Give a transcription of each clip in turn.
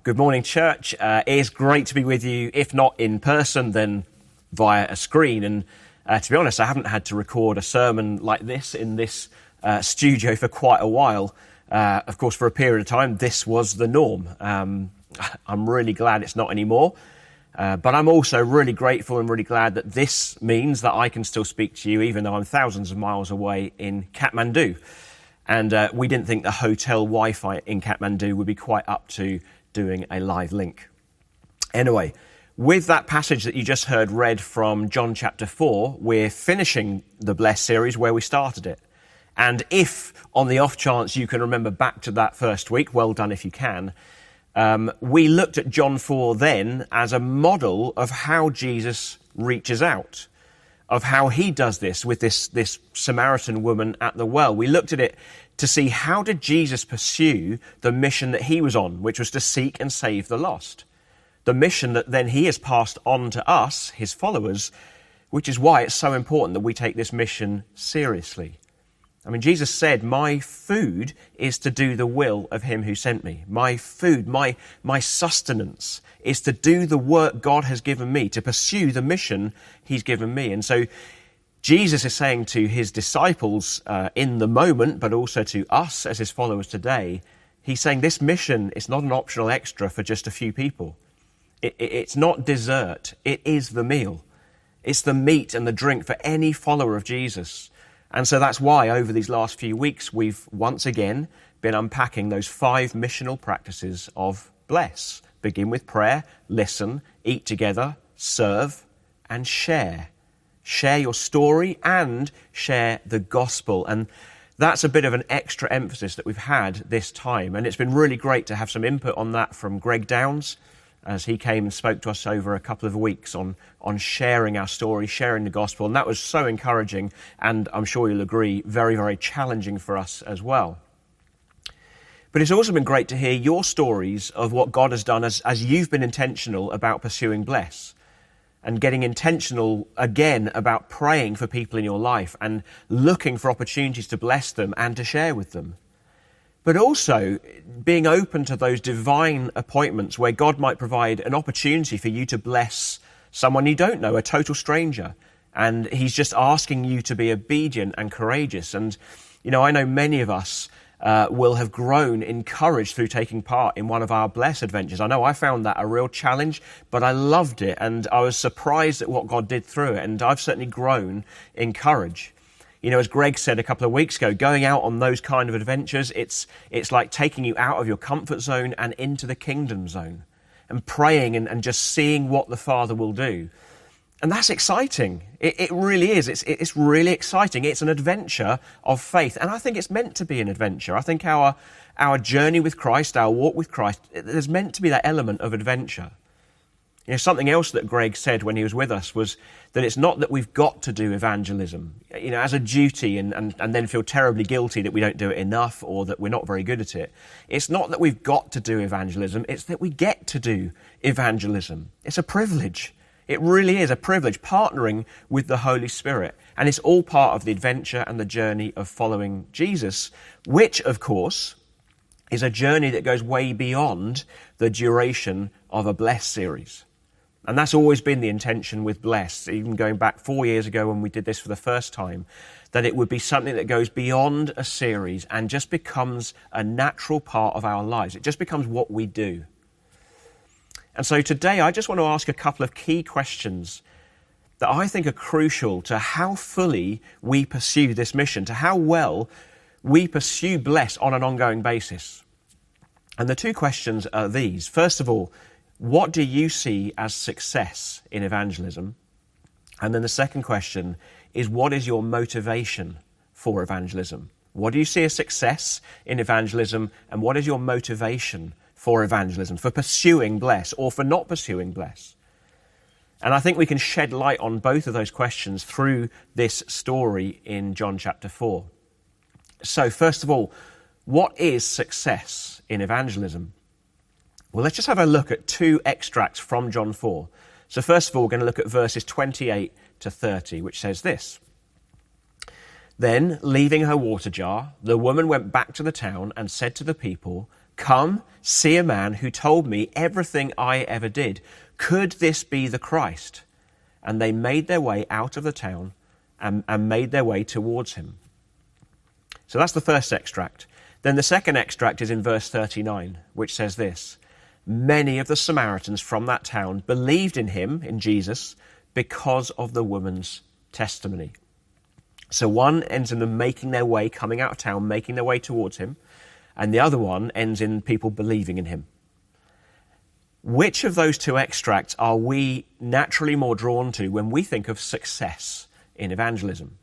Good morning, church. It is great to be with you, if not in person, then via a screen. And to be honest, I haven't had to record a sermon like this in this studio for quite a while. Of course, for a period of time, this was the norm. I'm really glad it's not anymore. But I'm also really grateful and really glad that this means that I can still speak to you, even though I'm thousands of miles away in Kathmandu. And we didn't think the hotel Wi-Fi in Kathmandu would be quite up to doing a live link. Anyway, with that passage that you just heard read from John chapter 4, we're finishing the Bless series where we started it. And if, on the off chance you can remember back to that first week, well done if you can, we looked at John 4 then as a model of how Jesus reaches out, of how he does this with this Samaritan woman at the well. We looked at it to see how did Jesus pursue the mission that he was on, which was to seek and save the lost. The mission that then he has passed on to us, his followers, which is why it's so important that we take this mission seriously. I mean, Jesus said, my food is to do the will of him who sent me. My food, my sustenance is to do the work God has given me, to pursue the mission he's given me. And so Jesus is saying to his disciples in the moment, but also to us as his followers today, he's saying this mission is not an optional extra for just a few people. It's not dessert. It is the meal. It's the meat and the drink for any follower of Jesus. And so that's why over these last few weeks, we've once again been unpacking those 5 missional practices of bless. Begin with prayer, listen, eat together, serve, and share. Share your story and share the gospel. And that's a bit of an extra emphasis that we've had this time. And it's been really great to have some input on that from Greg Downs, as he came and spoke to us over a couple of weeks on sharing our story, sharing the gospel. And that was so encouraging, and I'm sure you'll agree, very, very challenging for us as well. But it's also been great to hear your stories of what God has done as you've been intentional about pursuing bless and getting intentional again about praying for people in your life and looking for opportunities to bless them and to share with them. But also being open to those divine appointments where God might provide an opportunity for you to bless someone you don't know, a total stranger. And he's just asking you to be obedient and courageous. And, you know, I know many of us will have grown encouraged through taking part in one of our Bless adventures. I know I found that a real challenge, but I loved it. And I was surprised at what God did through it. And I've certainly grown in courage. You know, as Greg said a couple of weeks ago, going out on those kind of adventures, it's like taking you out of your comfort zone and into the kingdom zone and praying and just seeing what the Father will do. And that's exciting. It really is. It's really exciting. It's an adventure of faith. And I think it's meant to be an adventure. I think our journey with Christ, our walk with Christ, there's meant to be that element of adventure. You know, something else that Greg said when he was with us was that it's not that we've got to do evangelism, you know, as a duty and then feel terribly guilty that we don't do it enough or that we're not very good at it. It's not that we've got to do evangelism, it's that we get to do evangelism. It's a privilege. It really is a privilege, partnering with the Holy Spirit. And it's all part of the adventure and the journey of following Jesus, which, of course, is a journey that goes way beyond the duration of a Bless series. And that's always been the intention with Bless, even going back 4 years ago when we did this for the first time, that it would be something that goes beyond a series and just becomes a natural part of our lives. It just becomes what we do. And so today I just want to ask a couple of key questions that I think are crucial to how fully we pursue this mission, to how well we pursue Bless on an ongoing basis. And the 2 questions are these. First of all, what do you see as success in evangelism? And then the second question is, what is your motivation for evangelism? What do you see as success in evangelism, and what is your motivation for evangelism, for pursuing Bless or for not pursuing Bless? And I think we can shed light on both of those questions through this story in John chapter 4. So first of all, what is success in evangelism? Well, let's just have a look at 2 extracts from John 4. So first of all, we're going to look at verses 28 to 30, which says this. Then, leaving her water jar, the woman went back to the town and said to the people, Come, see a man who told me everything I ever did. Could this be the Christ? And they made their way out of the town and made their way towards him. So that's the first extract. Then the second extract is in verse 39, which says this: Many of the Samaritans from that town believed in him, in Jesus, because of the woman's testimony. So one ends in them making their way, coming out of town, making their way towards him, and the other one ends in people believing in him. Which of those two extracts are we naturally more drawn to when we think of success in evangelism?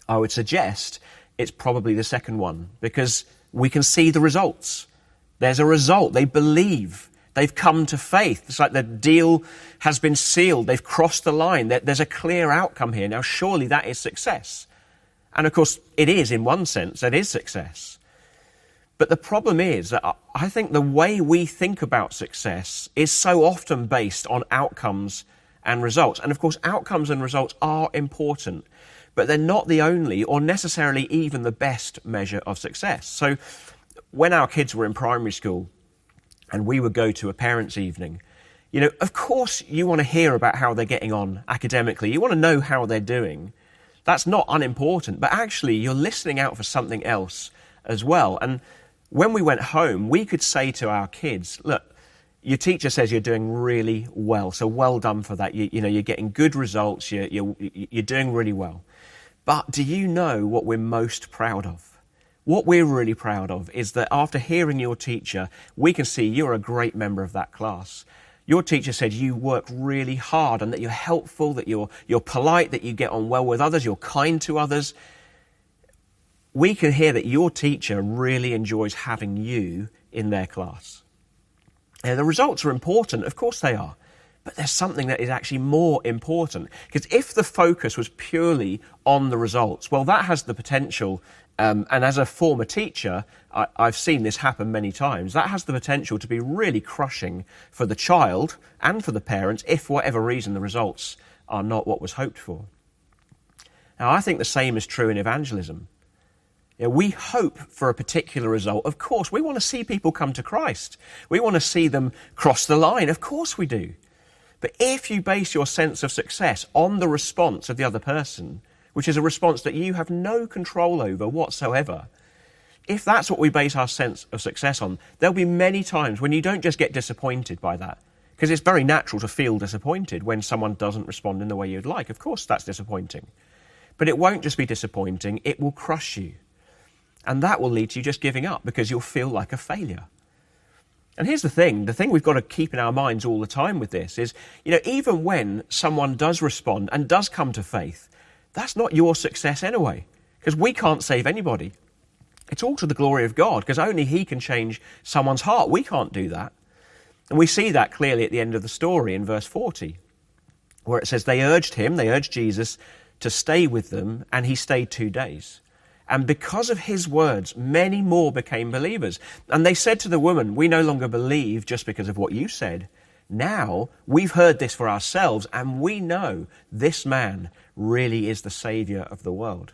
I would suggest it's probably the second one, because we can see the results. There's a result. They believe. They've come to faith. It's like the deal has been sealed. They've crossed the line. There's a clear outcome here. Now, surely that is success. And of course, it is, in one sense, that is success. But the problem is that I think the way we think about success is so often based on outcomes and results. And of course, outcomes and results are important, but they're not the only or necessarily even the best measure of success. So when our kids were in primary school and we would go to a parents' evening, of course you want to hear about how they're getting on academically. You want to know how they're doing. That's not unimportant, but actually you're listening out for something else as well. And when we went home, we could say to our kids, look, your teacher says you're doing really well, so well done for that. You're getting good results, you're doing really well. But do you know what we're most proud of? What we're really proud of is that after hearing your teacher, we can see you're a great member of that class. Your teacher said you work really hard and that you're helpful, that you're polite, that you get on well with others, you're kind to others. We can hear that your teacher really enjoys having you in their class. Now, the results are important, of course they are, but there's something that is actually more important. Because if the focus was purely on the results, well, that has the potential, and as a former teacher, I've seen this happen many times, that has the potential to be really crushing for the child and for the parents if, for whatever reason, the results are not what was hoped for. Now, I think the same is true in evangelism. We hope for a particular result. Of course, we want to see people come to Christ. We want to see them cross the line. Of course we do. But if you base your sense of success on the response of the other person, which is a response that you have no control over whatsoever, if that's what we base our sense of success on, there'll be many times when you don't just get disappointed by that, because it's very natural to feel disappointed when someone doesn't respond in the way you'd like. Of course, that's disappointing. But it won't just be disappointing, it will crush you. And that will lead to you just giving up because you'll feel like a failure. And here's the thing we've got to keep in our minds all the time with this is, even when someone does respond and does come to faith, that's not your success anyway, because we can't save anybody. It's all to the glory of God, because only He can change someone's heart. We can't do that. And we see that clearly at the end of the story in verse 40, where it says they urged Jesus to stay with them, and he stayed 2 days. And because of his words, many more became believers. And they said to the woman, we no longer believe just because of what you said. Now we've heard this for ourselves, and we know this man really is the Saviour of the world.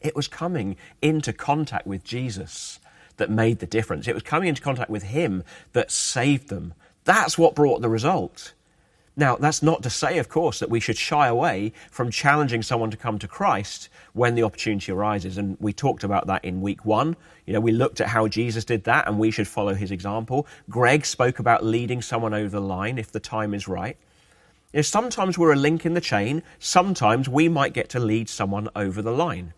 It was coming into contact with Jesus that made the difference. It was coming into contact with him that saved them. That's what brought the result. Now, that's not to say, of course, that we should shy away from challenging someone to come to Christ when the opportunity arises. And we talked about that in week 1. We looked at how Jesus did that, and we should follow his example. Greg spoke about leading someone over the line if the time is right. Sometimes we're a link in the chain. Sometimes we might get to lead someone over the line.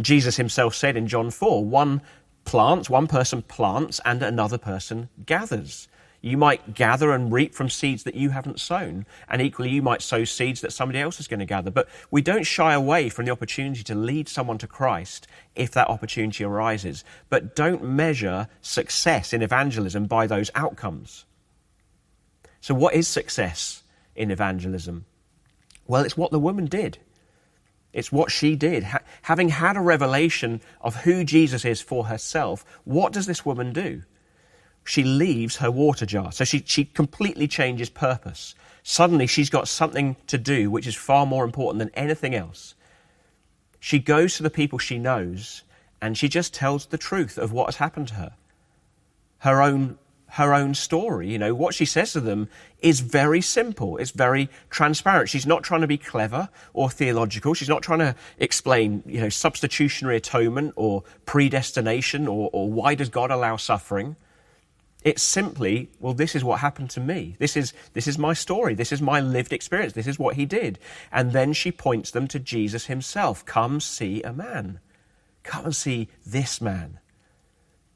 Jesus himself said in John 4, one person plants and another person gathers. You might gather and reap from seeds that you haven't sown. And equally, you might sow seeds that somebody else is going to gather. But we don't shy away from the opportunity to lead someone to Christ if that opportunity arises. But don't measure success in evangelism by those outcomes. So what is success in evangelism? Well, it's what the woman did. It's what she did. Having had a revelation of who Jesus is for herself, what does this woman do? She leaves her water jar. So she completely changes purpose. Suddenly she's got something to do which is far more important than anything else. She goes to the people she knows and she just tells the truth of what has happened to her. her own story. You know, what she says to them is very simple. It's very transparent. She's not trying to be clever or theological. She's not trying to explain, you know, substitutionary atonement or predestination or why does God allow suffering. It's simply, well, this is what happened to me. This is my story. This is my lived experience. This is what he did. And then she points them to Jesus himself. Come see a man. Come and see this man.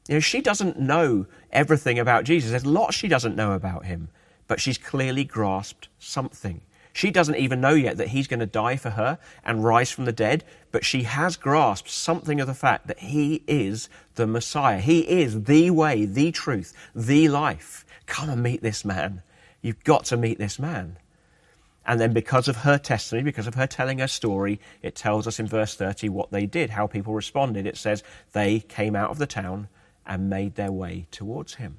You know, she doesn't know everything about Jesus. There's lots she doesn't know about him, but she's clearly grasped something. She doesn't even know yet that he's going to die for her and rise from the dead, but she has grasped something of the fact that he is the Messiah. He is the way, the truth, the life. Come and meet this man. You've got to meet this man. And then because of her testimony, because of her telling her story, it tells us in verse 30 what they did, how people responded. It says they came out of the town and made their way towards him.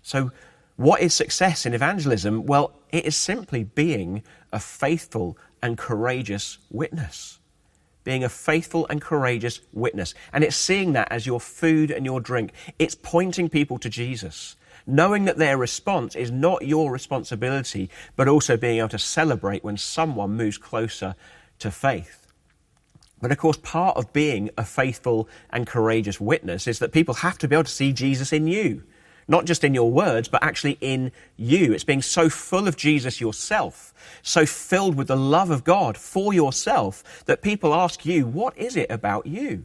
So what is success in evangelism? Well, it is simply being a faithful and courageous witness. Being a faithful and courageous witness. And it's seeing that as your food and your drink. It's pointing people to Jesus. Knowing that their response is not your responsibility, but also being able to celebrate when someone moves closer to faith. But of course, part of being a faithful and courageous witness is that people have to be able to see Jesus in you. Not just in your words, but actually in you. It's being so full of Jesus yourself, so filled with the love of God for yourself, that people ask you, what is it about you?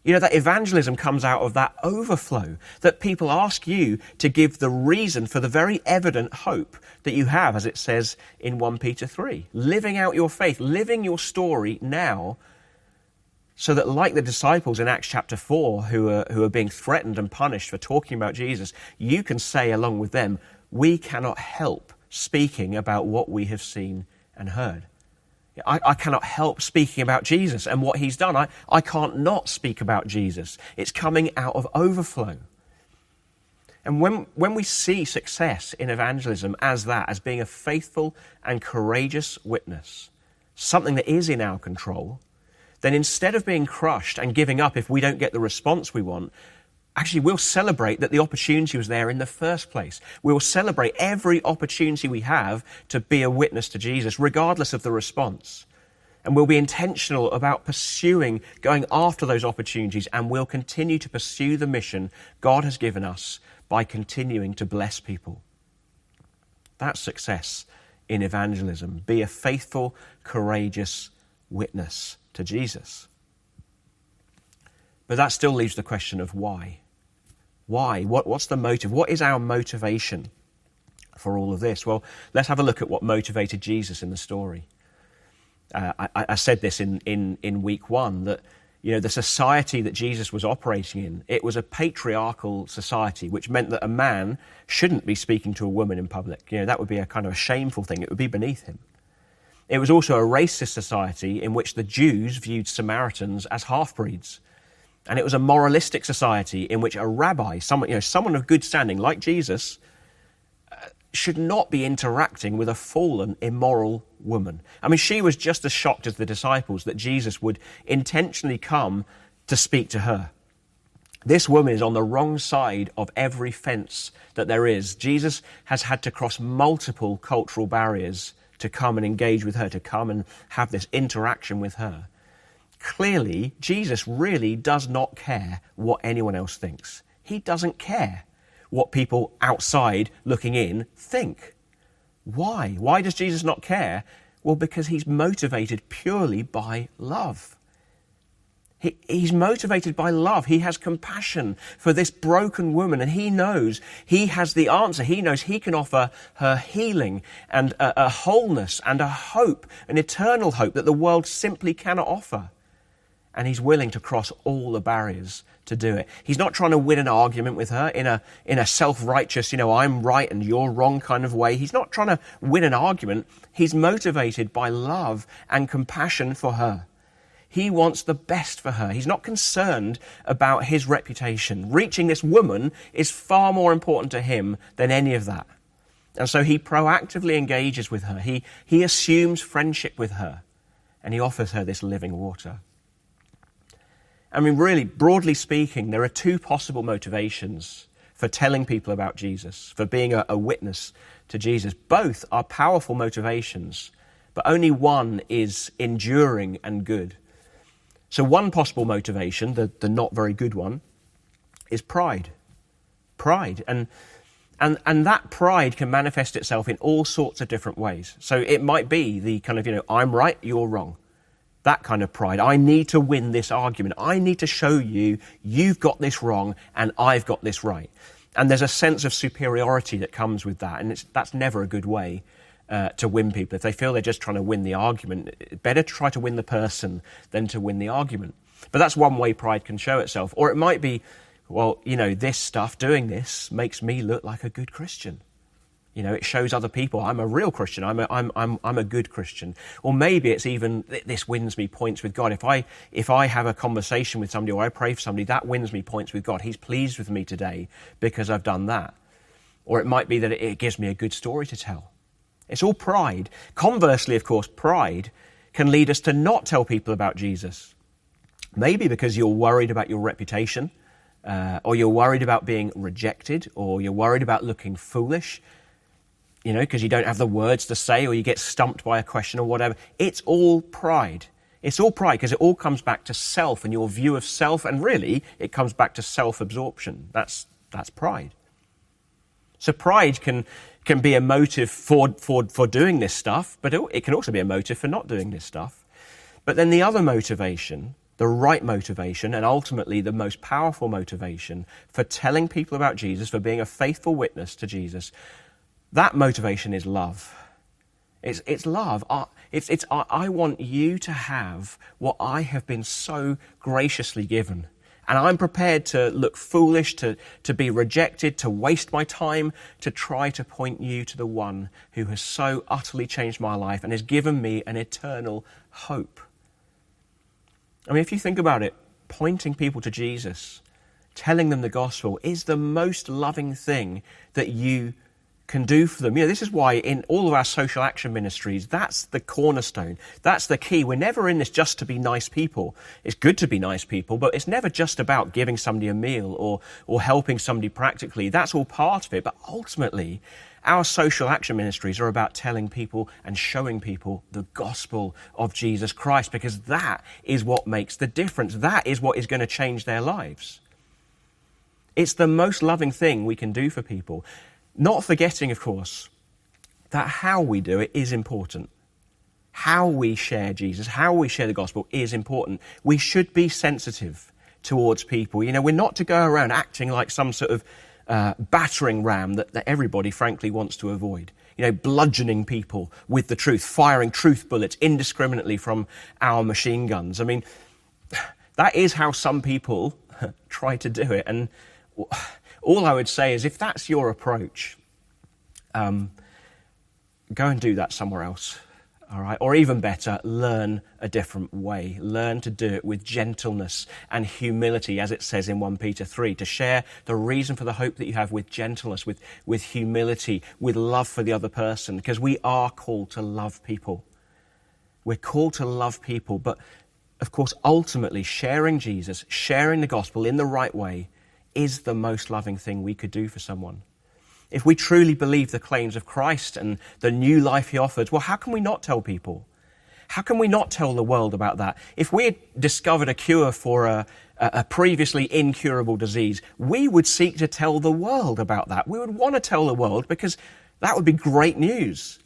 You know, that evangelism comes out of that overflow, that people ask you to give the reason for the very evident hope that you have, as it says in 1 Peter 3. Living out your faith, living your story now, so that like the disciples in Acts chapter 4 who are being threatened and punished for talking about Jesus, you can say along with them, we cannot help speaking about what we have seen and heard. I cannot help speaking about Jesus and what he's done. I can't not speak about Jesus. It's coming out of overflow. And when we see success in evangelism as that, as being a faithful and courageous witness, something that is in our control, then instead of being crushed and giving up if we don't get the response we want, actually we'll celebrate that the opportunity was there in the first place. We'll celebrate every opportunity we have to be a witness to Jesus, regardless of the response. And we'll be intentional about pursuing, going after those opportunities, and we'll continue to pursue the mission God has given us by continuing to bless people. That's success in evangelism. Be a faithful, courageous witness to Jesus. But that still leaves the question of why. Why? What's the motive? What is our motivation for all of this? Well, let's have a look at what motivated Jesus in the story. I said this in week 1, that the society that Jesus was operating in, it was a patriarchal society, which meant that a man shouldn't be speaking to a woman in public. That would be a kind of a shameful thing. It would be beneath him. It was also a racist society in which the Jews viewed Samaritans as half-breeds. And it was a moralistic society in which a rabbi, someone of good standing like Jesus, should not be interacting with a fallen, immoral woman. I mean, she was just as shocked as the disciples that Jesus would intentionally come to speak to her. This woman is on the wrong side of every fence that there is. Jesus has had to cross multiple cultural barriers to come and engage with her, to come and have this interaction with her. Clearly, Jesus really does not care what anyone else thinks. He doesn't care what people outside looking in think. Why? Why does Jesus not care? Well, because he's motivated purely by love. He's motivated by love. He has compassion for this broken woman, and he knows he has the answer. He knows he can offer her healing and a wholeness and a hope, an eternal hope that the world simply cannot offer. And he's willing to cross all the barriers to do it. He's not trying to win an argument with her in a self-righteous, I'm right and you're wrong kind of way. He's not trying to win an argument. He's motivated by love and compassion for her. He wants the best for her. He's not concerned about his reputation. Reaching this woman is far more important to him than any of that. And so he proactively engages with her. He assumes friendship with her, and he offers her this living water. I mean, really, broadly speaking, there are two possible motivations for telling people about Jesus, for being a witness to Jesus. Both are powerful motivations, but only one is enduring and good. So one possible motivation, the not very good one, is pride. Pride. And that pride can manifest itself in all sorts of different ways. So it might be the kind of, I'm right, you're wrong. That kind of pride. I need to win this argument. I need to show you, you've got this wrong and I've got this right. And there's a sense of superiority that comes with that. And that's never a good way to win people. If they feel they're just trying to win the argument, it's better to try to win the person than to win the argument. But that's one way pride can show itself. Or it might be, well, this stuff, doing this, makes me look like a good Christian. It shows other people I'm a real Christian. I'm a good Christian. Or maybe it's even this wins me points with God. If I have a conversation with somebody or I pray for somebody, that wins me points with God. He's pleased with me today because I've done that. Or it might be that it gives me a good story to tell. It's all pride. Conversely, of course, pride can lead us to not tell people about Jesus. Maybe because you're worried about your reputation, or you're worried about being rejected, or you're worried about looking foolish, because you don't have the words to say, or you get stumped by a question or whatever. It's all pride. It's all pride because it all comes back to self and your view of self, and really it comes back to self-absorption. That's pride. So pride can be a motive for doing this stuff, but it can also be a motive for not doing this stuff. But then the other motivation, the right motivation, and ultimately the most powerful motivation for telling people about Jesus, for being a faithful witness to Jesus, that motivation is love. It's love. I want you to have what I have been so graciously given. And I'm prepared to look foolish, to be rejected, to waste my time, to try to point you to the one who has so utterly changed my life and has given me an eternal hope. I mean, if you think about it, pointing people to Jesus, telling them the gospel is the most loving thing that you can do for them. This is why in all of our social action ministries, that's the cornerstone. That's the key. We're never in this just to be nice people. It's good to be nice people, but it's never just about giving somebody a meal or helping somebody practically. That's all part of it. But ultimately, our social action ministries are about telling people and showing people the gospel of Jesus Christ, because that is what makes the difference. That is what is going to change their lives. It's the most loving thing we can do for people. Not forgetting, of course, that how we do it is important. How we share Jesus, how we share the gospel is important. We should be sensitive towards people. We're not to go around acting like some sort of battering ram that everybody, frankly, wants to avoid. Bludgeoning people with the truth, firing truth bullets indiscriminately from our machine guns. I mean, that is how some people try to do it. And all I would say is, if that's your approach, go and do that somewhere else, all right? Or even better, learn a different way. Learn to do it with gentleness and humility, as it says in 1 Peter 3, to share the reason for the hope that you have with gentleness, with humility, with love for the other person, because we are called to love people. We're called to love people, but of course, ultimately, sharing Jesus, sharing the gospel in the right way is the most loving thing we could do for someone. If we truly believe the claims of Christ and the new life he offers, well, how can we not tell people? How can we not tell the world about that? If we had discovered a cure for a previously incurable disease, we would seek to tell the world about that. We would want to tell the world because that would be great news.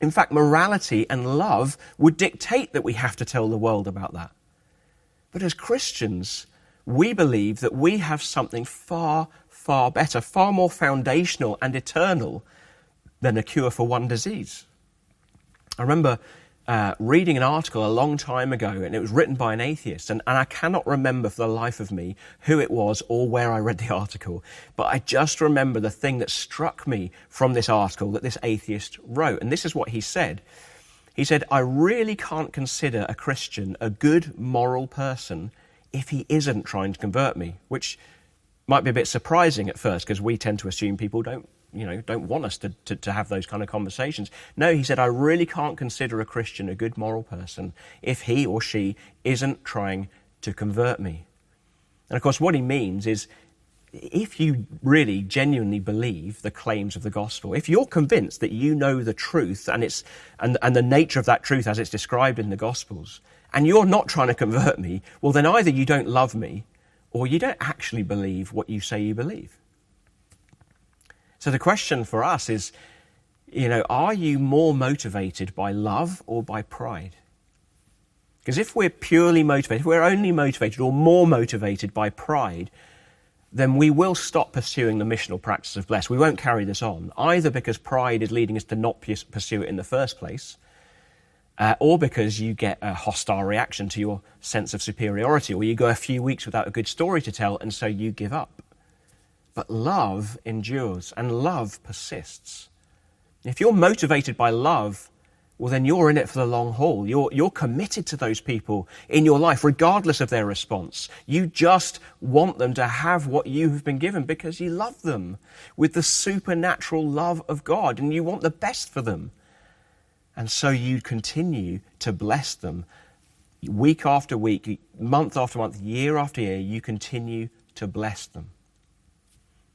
In fact, morality and love would dictate that we have to tell the world about that. But as Christians, we believe that we have something far, far better, far more foundational and eternal than a cure for one disease. I remember reading an article a long time ago, and it was written by an atheist, and I cannot remember for the life of me who it was or where I read the article, but I just remember the thing that struck me from this article that this atheist wrote, and this is what he said. He said, "I really can't consider a Christian a good moral person if he isn't trying to convert me," which might be a bit surprising at first because we tend to assume people don't want us to have those kind of conversations. No, he said, "I really can't consider a Christian a good moral person if he or she isn't trying to convert me." And of course, what he means is, if you really genuinely believe the claims of the gospel, if you're convinced that you know the truth and the nature of that truth as it's described in the gospels, and you're not trying to convert me, well, then either you don't love me or you don't actually believe what you say you believe. So the question for us is, are you more motivated by love or by pride? Because if we're purely motivated, if we're only motivated or more motivated by pride, then we will stop pursuing the missional practice of bless. We won't carry this on, either because pride is leading us to not pursue it in the first place, or because you get a hostile reaction to your sense of superiority, or you go a few weeks without a good story to tell, and so you give up. But love endures, and love persists. If you're motivated by love, well, then you're in it for the long haul. You're committed to those people in your life, regardless of their response. You just want them to have what you have been given because you love them with the supernatural love of God, and you want the best for them. And so you continue to bless them week after week, month after month, year after year. You continue to bless them.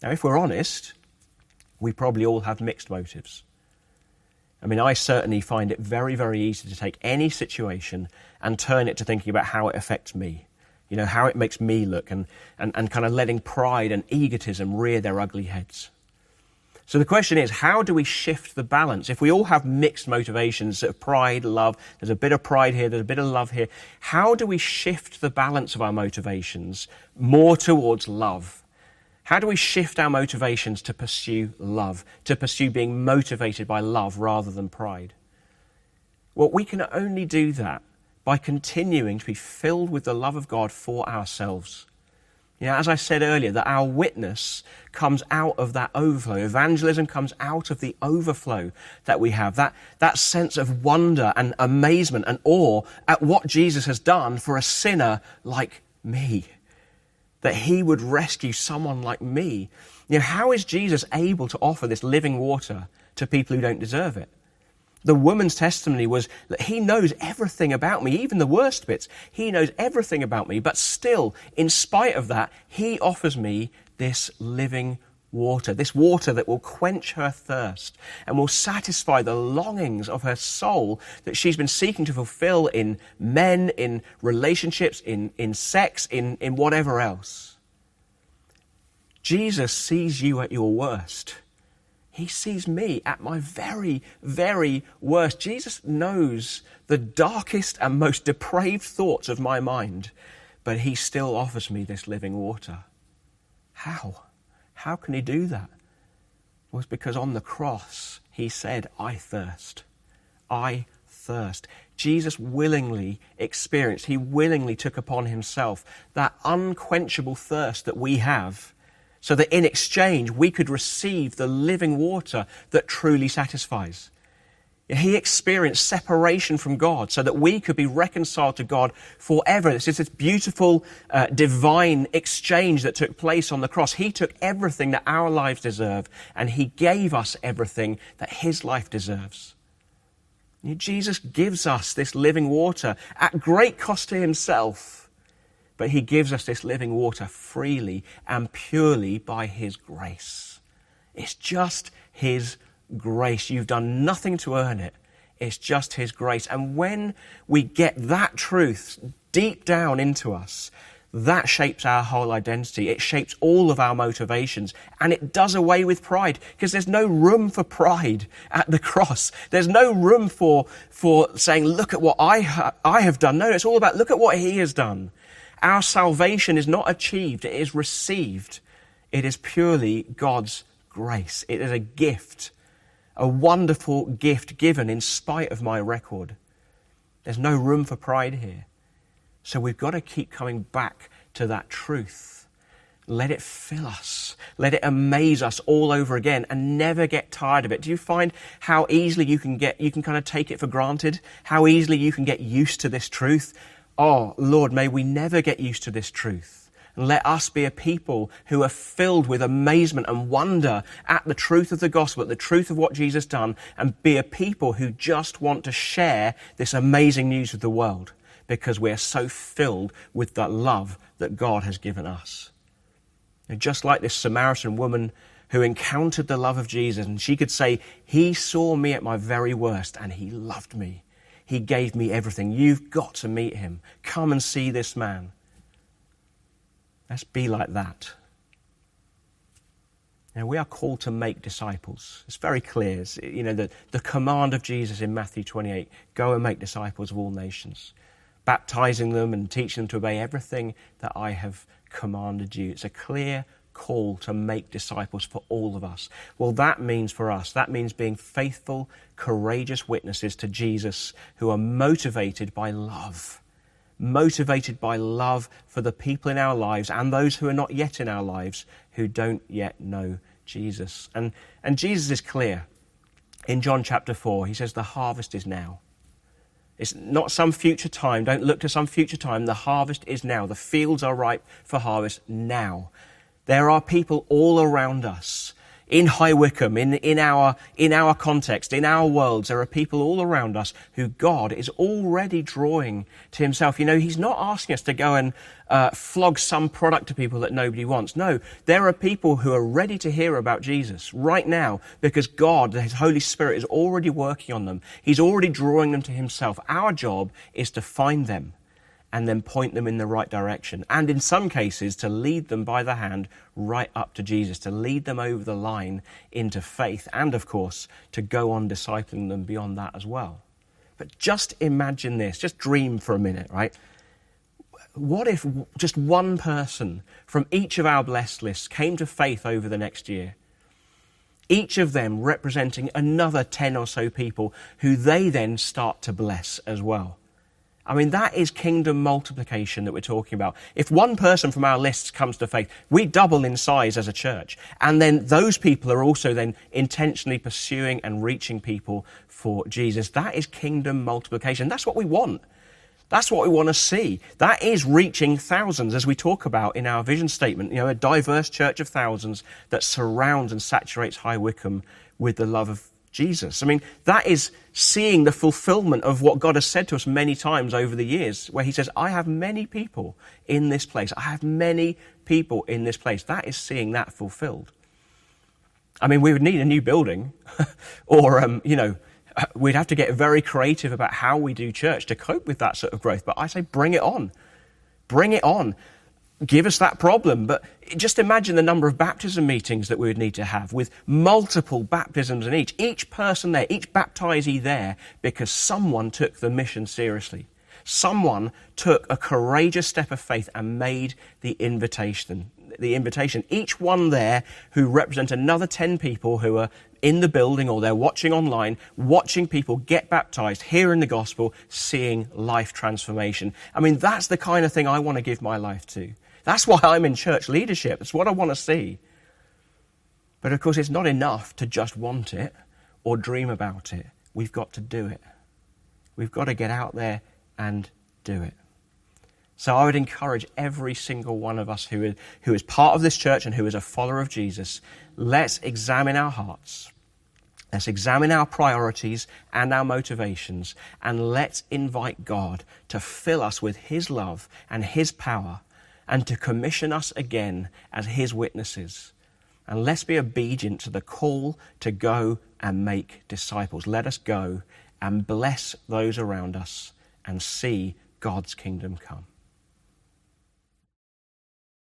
Now, if we're honest, we probably all have mixed motives. I mean, I certainly find it very, very easy to take any situation and turn it to thinking about how it affects me, how it makes me look, and kind of letting pride and egotism rear their ugly heads. So the question is, how do we shift the balance? If we all have mixed motivations of pride, love, there's a bit of pride here, there's a bit of love here, how do we shift the balance of our motivations more towards love? How do we shift our motivations to pursue love, to pursue being motivated by love rather than pride? Well, we can only do that by continuing to be filled with the love of God for ourselves. As I said earlier, that our witness comes out of that overflow. Evangelism comes out of the overflow that we have, that sense of wonder and amazement and awe at what Jesus has done for a sinner like me, that he would rescue someone like me. How is Jesus able to offer this living water to people who don't deserve it? The woman's testimony was that he knows everything about me, even the worst bits. He knows everything about me, but still, in spite of that, he offers me this living water, this water that will quench her thirst and will satisfy the longings of her soul that she's been seeking to fulfill in men, in relationships, in sex, in whatever else. Jesus sees you at your worst. He sees me at my very, very worst. Jesus knows the darkest and most depraved thoughts of my mind, but he still offers me this living water. How? How can he do that? Well, it's because on the cross, he said, I thirst. I thirst. Jesus willingly experienced, he willingly took upon himself that unquenchable thirst that we have, so that in exchange we could receive the living water that truly satisfies. He experienced separation from God so that we could be reconciled to God forever. This is this beautiful divine exchange that took place on the cross. He took everything that our lives deserve, and he gave us everything that his life deserves. Jesus gives us this living water at great cost to himself. But he gives us this living water freely and purely by his grace. It's just his grace. You've done nothing to earn it. It's just his grace. And when we get that truth deep down into us, that shapes our whole identity. It shapes all of our motivations, and it does away with pride, because there's no room for pride at the cross. There's no room for saying, look at what I have done. No, it's all about, look at what he has done. Our salvation is not achieved, it is received. It is purely God's grace. It is a gift, a wonderful gift given in spite of my record. There's no room for pride here. So we've got to keep coming back to that truth. Let it fill us. Let it amaze us all over again and never get tired of it. Do you find how easily you can kind of take it for granted? How easily you can get used to this truth? Oh, Lord, may we never get used to this truth. And let us be a people who are filled with amazement and wonder at the truth of the gospel, at the truth of what Jesus done, and be a people who just want to share this amazing news with the world. because we're so filled with that love that God has given us. And just like this Samaritan woman who encountered the love of Jesus, and she could say, he saw me at my very worst and he loved me. He gave me everything. You've got to meet him. Come and see this man. Let's be like that. Now, we are called to make disciples. It's very clear. It's, the command of Jesus in Matthew 28, go and make disciples of all nations, baptizing them and teaching them to obey everything that I have commanded you. It's a clear call to make disciples for all of us. Well, that means for us, that means being faithful, courageous witnesses to Jesus who are motivated by love for the people in our lives and those who are not yet in our lives who don't yet know Jesus. And Jesus is clear. In John chapter 4, he says the harvest is now. It's not some future time. Don't look to some future time. The harvest is now. The fields are ripe for harvest now. There are people all around us. In High Wycombe, in our context, in our worlds, there are people all around us who God is already drawing to himself. He's not asking us to go and flog some product to people that nobody wants. No, there are people who are ready to hear about Jesus right now because God, his Holy Spirit, is already working on them. He's already drawing them to himself. Our job is to find them and then point them in the right direction. And in some cases, to lead them by the hand right up to Jesus, to lead them over the line into faith, and of course, to go on discipling them beyond that as well. But just imagine this, just dream for a minute, right? What if just one person from each of our blessed lists came to faith over the next year? Each of them representing another 10 or so people who they then start to bless as well. I mean, that is kingdom multiplication that we're talking about. If one person from our lists comes to faith, we double in size as a church. And then those people are also then intentionally pursuing and reaching people for Jesus. That is kingdom multiplication. That's what we want. That's what we want to see. That is reaching thousands, as we talk about in our vision statement, a diverse church of thousands that surrounds and saturates High Wycombe with the love of Jesus. I mean, that is seeing the fulfillment of what God has said to us many times over the years, where he says, I have many people in this place. I have many people in this place. That is seeing that fulfilled. I mean, we would need a new building or, we'd have to get very creative about how we do church to cope with that sort of growth. But I say, bring it on. Bring it on. Give us that problem. But just imagine the number of baptism meetings that we would need to have with multiple baptisms in each person there, each baptizee there, because someone took the mission seriously. Someone took a courageous step of faith and made the invitation. Each one there who represent another 10 people who are in the building or they're watching online, watching people get baptized, hearing the gospel, seeing life transformation. I mean, that's the kind of thing I want to give my life to. That's why I'm in church leadership. It's what I want to see. But of course, it's not enough to just want it or dream about it. We've got to do it. We've got to get out there and do it. So I would encourage every single one of us who is part of this church and who is a follower of Jesus, let's examine our hearts. Let's examine our priorities and our motivations, and let's invite God to fill us with his love and his power and to commission us again as his witnesses. And let's be obedient to the call to go and make disciples. Let us go and bless those around us and see God's kingdom come.